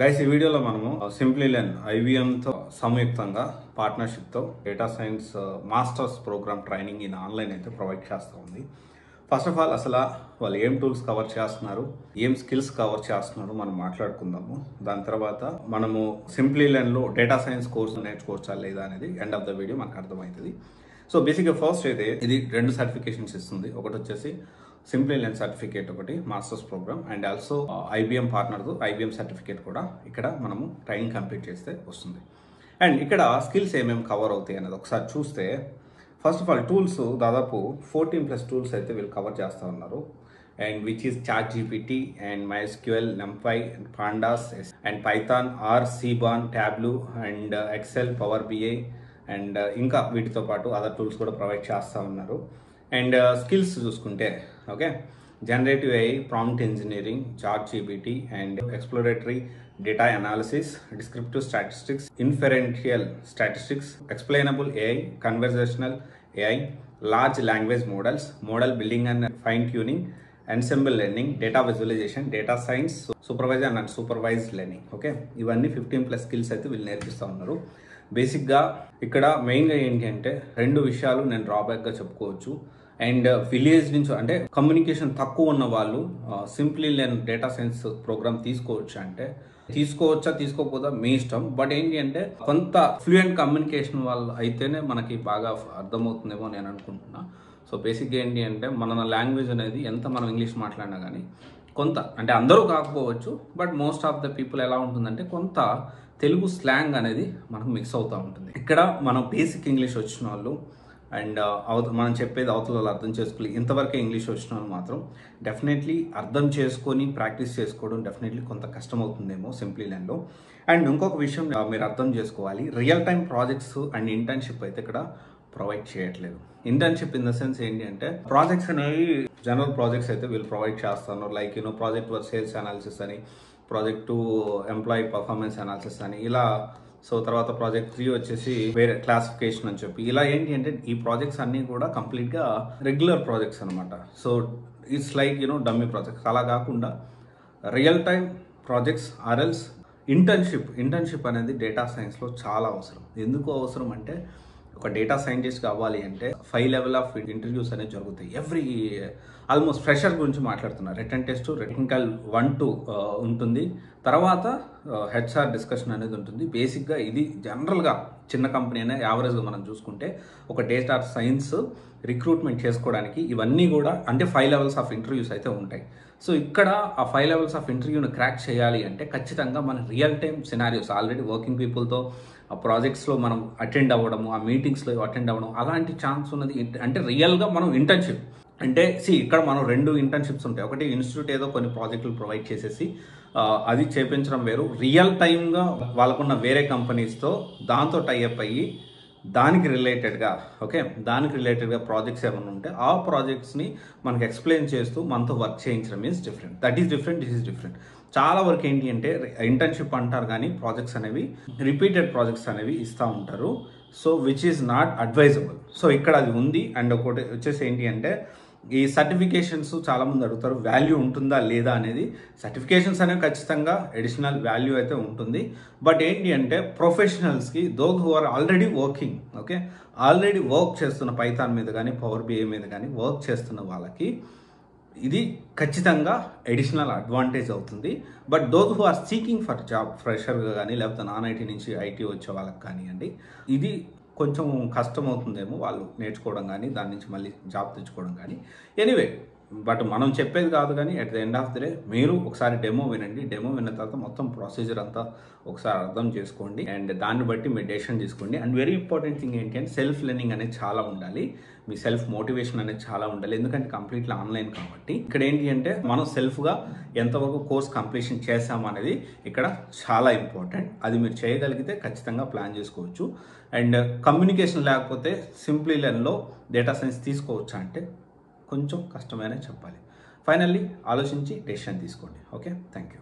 Guys ఈ వీడియోలో మనము సింప్లీ లెర్న్ ఐబిఎంతో సంయుక్తంగా పార్ట్నర్షిప్తో data science masters program training in online అయితే ప్రొవైడ్ చేస్తూ ఉంది. ఫస్ట్ ఆఫ్ ఆల్ అసలు వాళ్ళు ఏం టూల్స్ కవర్ చేస్తున్నారు, ఏం స్కిల్స్ కవర్ చేస్తున్నారు మనం మాట్లాడుకుందాము. దాని తర్వాత మనము సింప్లీ లెర్న్లో డేటా సైన్స్ కోర్సు నేర్చుకోవచ్చా లేదా అనేది ఎండ్ ఆఫ్ ద వీడియో మనకు అర్థమవుతుంది. సో బేసిక్గా ఫస్ట్ అయితే ఇది 2 సర్టిఫికేషన్స్ ఇస్తుంది. ఒకటి వచ్చేసి సింప్లీ లెర్న్ సర్టిఫికేట్, ఒకటి masters program, and also IBM పార్ట్నర్తో ఐబిఎం సర్టిఫికేట్ కూడా ఇక్కడ మనము ట్రైనింగ్ కంప్లీట్ చేస్తే వస్తుంది. అండ్ ఇక్కడ స్కిల్స్ ఏమేమి కవర్ అవుతాయి అనేది ఒకసారి చూస్తే, ఫస్ట్ ఆఫ్ ఆల్ టూల్స్ దాదాపు 14+ టూల్స్ అయితే వీళ్ళు కవర్ చేస్తూ ఉన్నారు. And which is ChatGPT and MySQL, NumPy, Pandas and Python, R, Cbon, Tableau and Excel, Power BI and ఇంకా వీటితో పాటు అదర్ టూల్స్ కూడా ప్రొవైడ్ చేస్తూ ఉన్నారు. అండ్ స్కిల్స్ చూసుకుంటే okay, generative AI, prompt engineering, ChatGPT and exploratory data analysis, descriptive statistics, inferential statistics, explainable AI, conversational AI, large language models, model building and fine tuning, ensemble learning, data visualisation, data science, supervise and supervised learning. Okay, ఇవన్నీ 15+ skills అయితే వీళ్ళు నేర్పిస్తూ ఉన్నారు. బేసిక్గా ఇక్కడ మెయిన్గా ఏంటి అంటే 2 విషయాలు నేను డ్రాబ్యాక్గా చెప్పుకోవచ్చు. అండ్ విలేజ్ నుంచి అంటే కమ్యూనికేషన్ తక్కువ ఉన్న వాళ్ళు Simplilearn data science programme తీసుకోవచ్చు అంటే తీసుకోవచ్చా తీసుకోకపోతే మీ ఇష్టం. బట్ ఏంటి అంటే కొంత ఫ్లూయెంట్ కమ్యూనికేషన్ వాళ్ళు అయితేనే మనకి బాగా అర్థమవుతుందేమో నేను అనుకుంటున్నా. సో బేసిక్గా ఏంటి అంటే మన లాంగ్వేజ్ అనేది ఎంత మనం ఇంగ్లీష్ మాట్లాడినా కానీ కొంత, అంటే అందరూ కాకపోవచ్చు, but most of the people ఎలా ఉంటుందంటే కొంత తెలుగు స్లాంగ్ అనేది మనకు మిక్స్ అవుతూ ఉంటుంది. ఇక్కడ మనం బేసిక్ ఇంగ్లీష్ వచ్చిన వాళ్ళు అండ్ మనం చెప్పేది అవతల వాళ్ళు అర్థం చేసుకోవాలి, ఇంతవరకే ఇంగ్లీష్ వచ్చిన వాళ్ళు మాత్రం డెఫినెట్లీ అర్థం చేసుకొని ప్రాక్టీస్ చేసుకోవడం డెఫినెట్లీ కొంత కష్టం అవుతుందేమో సింప్లీ లెర్న్లో. అండ్ ఇంకొక విషయం మీరు అర్థం చేసుకోవాలి, real time projects and internship అయితే ఇక్కడ ప్రొవైడ్ చేయట్లేదు. ఇంటర్న్షిప్ ఇన్ ద సెన్స్ ఏంటి అంటే ప్రాజెక్ట్స్ అనేవి జనరల్ ప్రాజెక్ట్స్ అయితే వీళ్ళు ప్రొవైడ్ చేస్తున్నారు. Like project work sales analysis అని, ప్రాజెక్ట్ 2 ఎంప్లాయీ పర్ఫార్మెన్స్ అనాలిసిస్ అని ఇలా. సో తర్వాత ప్రాజెక్ట్ 3 వచ్చేసి వేరే క్లాసిఫికేషన్ అని చెప్పి ఇలా. ఏంటి అంటే ఈ ప్రాజెక్ట్స్ అన్నీ కూడా కంప్లీట్గా రెగ్యులర్ ప్రాజెక్ట్స్ అనమాట. So it's like dummy projects. అలా కాకుండా రియల్ టైం ప్రాజెక్ట్స్ ఆర్ఎల్స్ ఇంటర్న్షిప్ అనేది డేటా సైన్స్లో చాలా అవసరం. ఎందుకు అవసరం అంటే ఒక డేటా సైంటిస్ట్ కావాలి అంటే 5 లెవెల్ ఆఫ్ ఇంటర్వ్యూస్ అనేవి జరుగుతాయి. ఆల్మోస్ట్ ఫ్రెషర్ గురించి మాట్లాడుతున్నారు. రిటన్ టెస్ట్, టెక్నికల్ 1-2 ఉంటుంది. తర్వాత HR డిస్కషన్ అనేది ఉంటుంది. బేసిక్గా ఇది జనరల్గా చిన్న కంపెనీ అయినా యావరేజ్గా మనం చూసుకుంటే ఒక డేటా సైన్స్ రిక్రూట్మెంట్ చేసుకోవడానికి ఇవన్నీ కూడా అంటే 5 లెవెల్స్ ఆఫ్ ఇంటర్వ్యూస్ అయితే ఉంటాయి. సో ఇక్కడ ఆ 5 లెవెల్స్ ఆఫ్ ఇంటర్వ్యూని క్రాక్ చేయాలి అంటే ఖచ్చితంగా మన real time scenarios already working పీపుల్తో ఆ ప్రాజెక్ట్స్లో మనం అటెండ్ అవ్వడము, ఆ మీటింగ్స్లో అటెండ్ అవ్వడం అలాంటి ఛాన్స్ ఉన్నది. అంటే రియల్గా మనం ఇంటర్న్షిప్ అంటే ఇక్కడ మనం 2 ఇంటర్న్షిప్స్ ఉంటాయి. ఒకటి ఇన్స్టిట్యూట్ ఏదో కొన్ని ప్రాజెక్టులు ప్రొవైడ్ చేసేసి అది చేపించడం వేరు. రియల్ టైమ్గా వాళ్ళకున్న వేరే కంపెనీస్తో దాంతో టైఅప్ అయ్యి దానికి రిలేటెడ్గా ప్రాజెక్ట్స్ ఏమైనా ఉంటే ఆ ప్రాజెక్ట్స్ని మనకు ఎక్స్ప్లెయిన్ చేస్తూ మనతో వర్క్ చేయించడం is different. This is different. చాలా వరకు ఏంటి అంటే ఇంటర్న్షిప్ అంటారు కానీ ప్రాజెక్ట్స్ అనేవి రిపీటెడ్ ప్రాజెక్ట్స్ అనేవి ఇస్తూ ఉంటారు. So which is not advisable. So ఇక్కడ అది ఉంది. అండ్ ఒకటి వచ్చేసి ఏంటి అంటే ఈ సర్టిఫికేషన్స్ చాలామంది అడుగుతారు, వాల్యూ ఉంటుందా లేదా అనేది. సర్టిఫికేషన్స్ అనేవి ఖచ్చితంగా అడిషనల్ వాల్యూ అయితే ఉంటుంది. బట్ ఏంటి అంటే ప్రొఫెషనల్స్కి those who are already working, already work చేస్తున్న పైథాన్ మీద కానీ పవర్ BI మీద కానీ వర్క్ చేస్తున్న వాళ్ళకి ఇది ఖచ్చితంగా అడిషనల్ అడ్వాంటేజ్ అవుతుంది. But those who are seeking for job, ఫ్రెషర్గా కానీ లేకపోతే నాన్ IT నుంచి IT వచ్చే వాళ్ళకి కానివ్వండి, ఇది కొంచెం కష్టం అవుతుందేమో వాళ్ళు నేర్చుకోవడం కానీ దాని నుంచి మళ్ళీ జాబ్ తెచ్చుకోవడం కానీ. ఎనీవే, బట్ మనం చెప్పేది కాదు కానీ at the end of the day మీరు ఒకసారి డెమో వినండి. డెమో విన్న తర్వాత మొత్తం ప్రొసీజర్ అంతా ఒకసారి అర్థం చేసుకోండి అండ్ దాన్ని బట్టి మీరు డెసిషన్ తీసుకోండి. అండ్ వెరీ ఇంపార్టెంట్ థింగ్ ఏంటి అంటే సెల్ఫ్ లెర్నింగ్ అనేది చాలా ఉండాలి, మీ సెల్ఫ్ మోటివేషన్ అనేది చాలా ఉండాలి. ఎందుకంటే కంప్లీట్లీ ఆన్లైన్ కాబట్టి ఇక్కడ ఏంటి అంటే మనం సెల్ఫ్గా ఎంతవరకు కోర్స్ కంప్లీషన్ చేసాము అనేది ఇక్కడ చాలా ఇంపార్టెంట్. అది మీరు చేయగలిగితే ఖచ్చితంగా ప్లాన్ చేసుకోవచ్చు. అండ్ కమ్యూనికేషన్ లేకపోతే సింప్లీ లెర్న్లో డేటా సైన్స్ తీసుకోవచ్చా అంటే కొంచెం కష్టమైనా చెప్పాలి. ఫైనల్లీ ఆలోచించి డెసిషన్ తీసుకోండి. Okay, thank you.